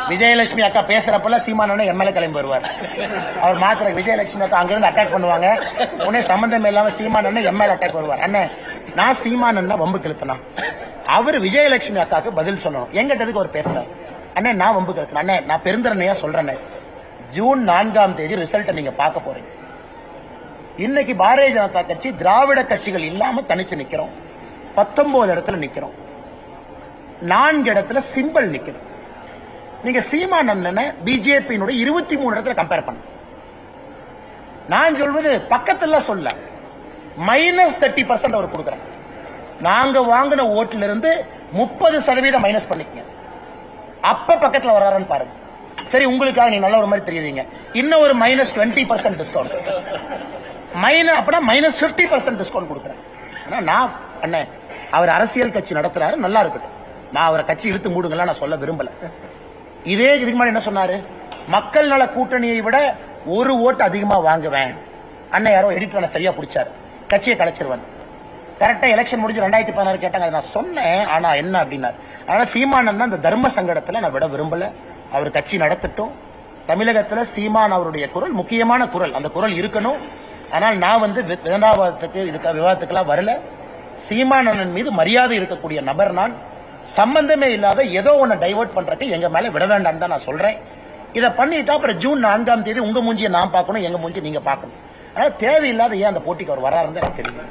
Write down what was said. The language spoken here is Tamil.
விஜயலட்சுமி அக்கா பேசுறப்பல சீமானே எம்எல்ஏ கிளம்பி வருவார். அவர் மாத்திர விஜயலட்சுமி அக்கா அங்கிருந்து அட்டாக் பண்ணுவாங்க. உடனே சம்பந்தம் இல்லாம சீமானே எம்எல்ஏ அட்டாக் வருவார். அண்ணே நான் சீமானன்னா வம்பு கிழத்தனா, அவர் விஜயலட்சுமி அக்காக்கு பதில் சொல்லணும். எங்கிட்டதுக்கு அவர் பேசுறாரு. அண்ணே நான் வம்பு கிழத்தன. அண்ணே நான் பெருந்தரணையா சொல்றேன், ஜூன் 4ஆம் தேதி ரிசல்ட்டை நீங்க பார்க்க போறீங்க. இன்னைக்கு பாரதிய ஜனதா கட்சி திராவிட கட்சிகள் இல்லாம தனிச்சு நிக்கிறோம். 19 இடத்துல நிக்கிறோம். 4 இடத்துல சிம்பிள் நிக்கிறோம். நீங்க சீமான் அண்ணனை பிஜேபியினுடைய 23 இடத்துல கம்பேர் பண்ண. நான் சொல்வது பக்கத்துல சொல்ல -30% அவர் கொடுக்குறேன். நாங்க வாங்கின ஓட்டுல இருந்து 30% மைனஸ் பண்ணிக்கங்க. அப்ப பக்கத்துல வர்றாருன்னு பாருங்க. சரி, உங்களுக்காக நீங்க நல்ல ஒரு மாதிரி தெரியுறீங்க. இன்னும் ஒரு -20% டிஸ்கவுண்ட், அப்படின்னா -50% டிஸ்கவுண்ட் கொடுக்குறேன். நான் அண்ணன் அவர் அரசியல் கட்சி நடத்துறாரு, நல்லா இருக்கட்டும். நான் அவரை கட்சி இழுத்து மூடுங்களா நான் சொல்ல விரும்பல. இதே இதுக்கு முன்னாடி என்ன சொன்னாரு, மக்கள் நல கூட்டணியை விட ஒரு ஓட்டு அதிகமா வாங்குவேன். அண்ணன் யாரோ எடிட்டர் சரியா பிடிச்சாரு, கட்சியை கலைச்சிருவேன். கரெக்டா எலெக்ஷன் முடிஞ்சு 2016 கேட்டாங்க, நான் சொன்னேன். ஆனா என்ன அப்படின்னாரு. அதனால சீமான் அந்த தர்ம சங்கடத்துல நான் விட விரும்பல. அவர் கட்சி நடத்தட்டும். தமிழகத்துல சீமான் அவருடைய குரல் முக்கியமான குரல், அந்த குரல் இருக்கணும். ஆனால் நான் விவாதத்துக்கெல்லாம் வரல. சீமானன் மீது மரியாதை இருக்கக்கூடிய நபர் நான். சம்பந்தமே இல்லாத ஏதோ ஒன்னு டைவர்ட் பண்றதுக்கு எங்க மேல விட வேண்டாம் தான் நான் சொல்றேன். இதை பண்ணிட்டா அப்புறம் ஜூன் 4ஆம் தேதி உங்க மூஞ்சியை நான் பார்க்கணும், எங்க மூஞ்சி நீங்க பார்க்கணும். அதனால தேவையில்லாத ஏன் அந்த போட்டிக்கு அவர் வராருன்னு எனக்கு தெரியும்.